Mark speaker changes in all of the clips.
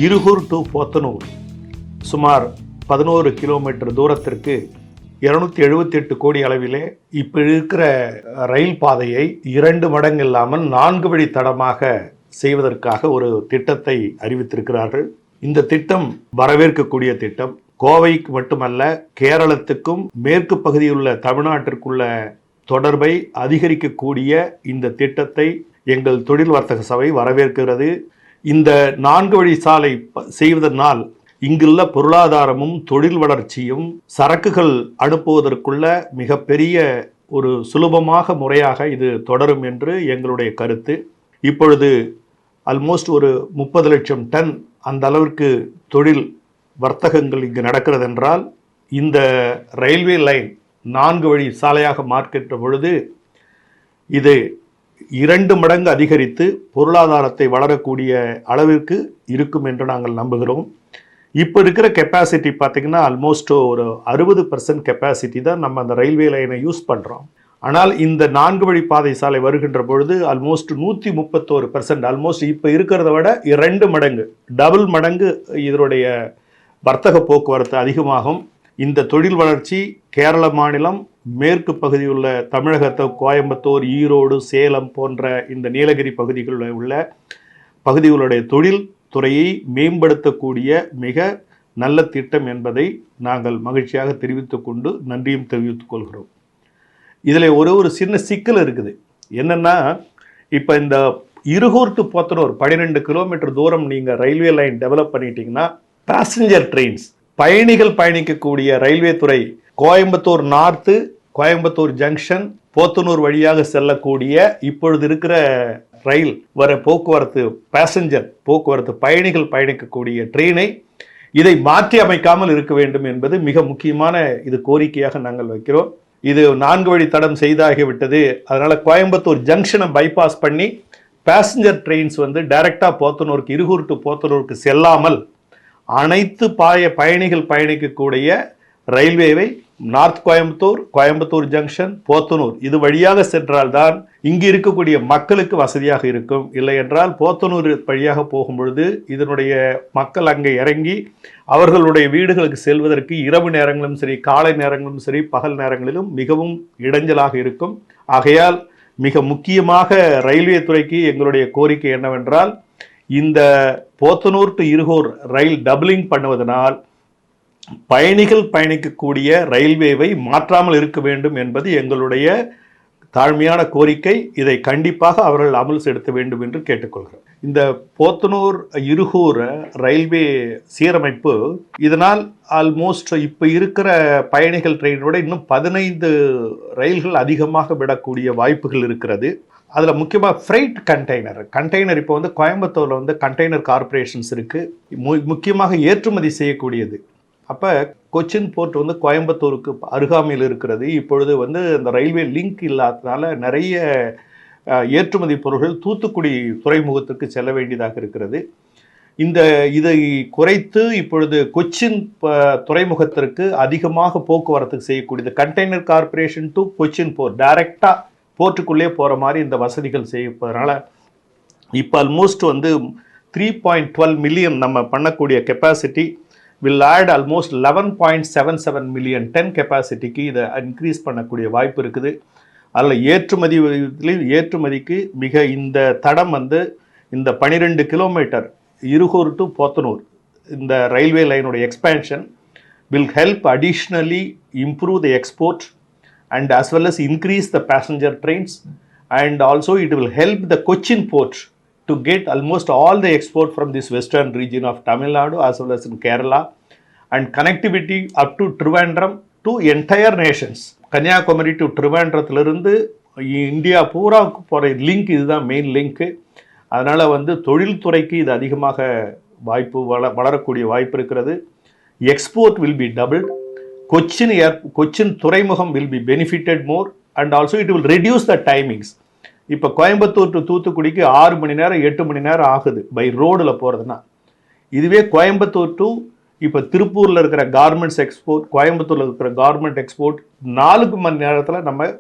Speaker 1: Irugur to Podanur சுமார் 11 kilometre தூரத்திற்கு 278 கோடி அளவிலே இப்போ இருக்கிற ரயில் பாதையை 2 மடங்கு இல்லாமல் 4 வழி தடமாக செய்வதற்காக ஒரு திட்டத்தை அறிவித்திருக்கிறார்கள். இந்த திட்டம் வரவேற்கக்கூடிய திட்டம். கோவைக்கு மட்டுமல்ல, கேரளத்துக்கும் மேற்கு பகுதியில் உள்ள தமிழ்நாட்டிற்குள்ள தொடர்பை அதிகரிக்கக்கூடிய இந்த திட்டத்தை எங்கள் தொழில் வர்த்தக சபை வரவேற்கிறது. இந்த 4 வழி சாலை செய்வதனால் இங்குள்ள பொருளாதாரமும் தொழில் வளர்ச்சியும் சரக்குகள் அனுப்புவதற்குள்ள மிகப்பெரிய ஒரு சுலபமாக முறையாக இது தொடரும் என்று எங்களுடைய கருத்து. இப்பொழுது ஆல்மோஸ்ட் ஒரு 30 லட்சம் டன் அந்த அளவிற்கு தொழில் வர்த்தகங்கள் இங்கு நடக்கிறது என்றால், இந்த ரயில்வே லைன் 4 வழி சாலையாக மார்க்கின்ற பொழுது இது 2 மடங்கு அதிகரித்து பொருளாதாரத்தை வளரக்கூடிய அளவிற்கு இருக்கும் என்று நாங்கள் நம்புகிறோம். இப்போ இருக்கிற கெப்பாசிட்டி பார்த்திங்கன்னா ஆல்மோஸ்ட் ஒரு 60% கெப்பாசிட்டி தான் நம்ம அந்த ரயில்வே லைனை யூஸ் பண்ணுறோம். ஆனால் இந்த 4 வழி பாதை சாலை வருகின்ற பொழுது ஆல்மோஸ்ட் 131%, ஆல்மோஸ்ட் இப்போ இருக்கிறத விட 2 மடங்கு, டபுள் மடங்கு இதனுடைய வர்த்தக போக்குவரத்து அதிகமாகும். இந்த தொழில் வளர்ச்சி கேரள மாநிலம் மேற்கு பகுதியில் உள்ள தமிழகத்தை கோயம்புத்தூர், ஈரோடு, சேலம் போன்ற இந்த நீலகிரி பகுதிகளில் உள்ள பகுதிகளுடைய தொழில் துறையை மேம்படுத்தக்கூடிய மிக நல்ல திட்டம் என்பதை நாங்கள் மகிழ்ச்சியாக தெரிவித்துக் கொண்டு நன்றியும் தெரிவித்துக் கொள்கிறோம். இதில் ஒரு சின்ன சிக்கல் இருக்குது. என்னென்னா, இப்போ இந்த இருகூர் டு போத்தனூர் 12 கிலோமீட்டர் தூரம் நீங்கள் ரயில்வே லைன் டெவலப் பண்ணிட்டீங்கன்னா, பேசஞ்சர் ட்ரெயின்ஸ் பயணிகள் பயணிக்கக்கூடிய ரயில்வே துறை கோயம்புத்தூர் நார்த்து, கோயம்புத்தூர் ஜங்ஷன், போத்தனூர் வழியாக செல்லக்கூடிய இப்பொழுது இருக்கிற ரயில் வர போக்குவரத்து, பேசஞ்சர் போக்குவரத்து, பயணிகள் பயணிக்கக்கூடிய ட்ரெயினை இதை மாற்றி அமைக்காமல் இருக்க வேண்டும் என்பது மிக முக்கியமான இது கோரிக்கையாக நாங்கள் வைக்கிறோம். இது 4 வழி தடம் செய்தாகிவிட்டது. அதனால் கோயம்புத்தூர் ஜங்ஷனை பைபாஸ் பண்ணி பேசஞ்சர் ட்ரெயின்ஸ் டைரெக்டாக போத்தனூருக்கு, இருகூர் டு போத்தனூருக்கு செல்லாமல் அனைத்து பயணிகள் பயணிக்கக்கூடிய ரயில்வேவை நார்த் கோயம்புத்தூர், கோயம்புத்தூர் ஜங்ஷன், போத்தனூர் இது வழியாக சென்றால்தான் இங்கு இருக்கக்கூடிய மக்களுக்கு வசதியாக இருக்கும். இல்லை என்றால் போத்தனூர் வழியாக போகும் பொழுது இதனுடைய மக்கள் அங்கே இறங்கி அவர்களுடைய வீடுகளுக்கு செல்வதற்கு இரவு நேரங்களும் சரி, காலை நேரங்களும் சரி, பகல் நேரங்களிலும் மிகவும் இடைஞ்சலாக இருக்கும். ஆகையால் மிக முக்கியமாக ரயில்வே துறைக்கு எங்களுடைய கோரிக்கை என்னவென்றால், இந்த Podanur to Irugur rail doubling பண்ணுவதனால் பயணிகள் பயணிக்கக்கூடிய ரயில்வேவை மாற்றாமல் இருக்க வேண்டும் என்பது எங்களுடைய தாழ்மையான கோரிக்கை. இதை கண்டிப்பாக அவர்கள் அமல் செலுத்த வேண்டும் என்று கேட்டுக்கொள்கிறோம். இந்த போத்தனூர் இருகூர் ரயில்வே சீரமைப்பு இதனால் ஆல்மோஸ்ட் இப்போ இருக்கிற பயணிகள் ட்ரெயினோட இன்னும் 15 ரயில்கள் அதிகமாக விடக்கூடிய வாய்ப்புகள் இருக்கிறது. அதில் முக்கியமாக ஃப்ரைட் கண்டெய்னர் இப்போ கோயம்புத்தூரில் கண்டெய்னர் கார்பரேஷன்ஸ் இருக்குது, முக்கியமாக ஏற்றுமதி செய்யக்கூடியது. அப்போ கொச்சின் போர்ட் கோயம்புத்தூருக்கு அருகாமையில் இருக்கிறது. இப்பொழுது அந்த ரயில்வே லிங்க் இல்லாததுனால நிறைய ஏற்றுமதி பொருட்கள் தூத்துக்குடி துறைமுகத்திற்கு செல்ல வேண்டியதாக இருக்கிறது. இதை குறைத்து இப்பொழுது கொச்சின் துறைமுகத்திற்கு அதிகமாக போக்குவரத்து செய்யக்கூடியது container corporation to Cochin port, டைரெக்டாக போர்ட்டுக்குள்ளே போகிற மாதிரி இந்த வசதிகள் செய்யப்படுறதுனால இப்போ ஆல்மோஸ்ட் 3.12 மில்லியன் நம்ம பண்ணக்கூடிய capacity will add almost 11.77 million ton கெப்பாசிட்டிக்கு இதை இன்க்ரீஸ் பண்ணக்கூடிய வாய்ப்பு இருக்குது. அதில் ஏற்றுமதிக்கு மிக இந்த தடம் இந்த 12 கிலோமீட்டர் இருகூர் டு போத்தனூர் இந்த ரயில்வே லைனுடைய expansion will help additionally improve the export and as well as increase the passenger trains, and also it will help the Cochin port to get almost all the export from this western region of Tamil Nadu as well as in Kerala, and connectivity up to Trivandrum to entire nations. Kanyakumari to ட்ரிவாண்ட்ரத்திலிருந்து India பூராவுக்கு போகிற link இதுதான் main link. அதனால் தொழில்துறைக்கு இது அதிகமாக வளரக்கூடிய வாய்ப்பு இருக்கிறது. Export will be doubled. Cochin துறைமுகம் will be benefited more, and also it will reduce the timings. இப்போ கோயம்புத்தூர் டு தூத்துக்குடிக்கு 6 மணி நேரம் 8 மணி நேரம் ஆகுது பை ரோடில் போகிறதுனா. இதுவே கோயம்புத்தூர் டு இப்போ திருப்பூரில் இருக்கிற கார்மெண்ட்ஸ் எக்ஸ்போர்ட், கோயம்புத்தூரில் இருக்கிற கார்மெண்ட் எக்ஸ்போர்ட் 4 மணி நேரத்தில் நம்ம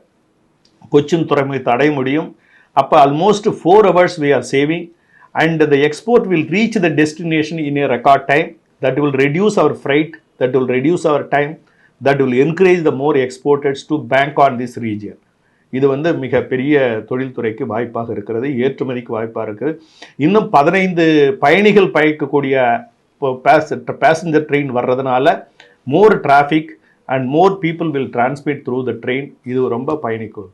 Speaker 1: கொச்சின் துறைமுகத்தை அடைய முடியும். அப்போ almost 4 hours we are saving. and the export will reach the destination in a record time. That will reduce our freight, that will reduce our time, that will encourage the more exporters to bank on this region. இது வந்து மிகப்பெரிய தொழில்துறைக்கு வாய்ப்பாக இருக்கிறது, ஏற்றுமதிக்கு வாய்ப்பாக இருக்குது. இன்னும் 15 பயணிகள் பயக்கக்கூடிய பேசஞ்சர் ட்ரெயின் வர்றதுனால more traffic and more people will transmit through the train. இது ரொம்ப பயணிக்கும்.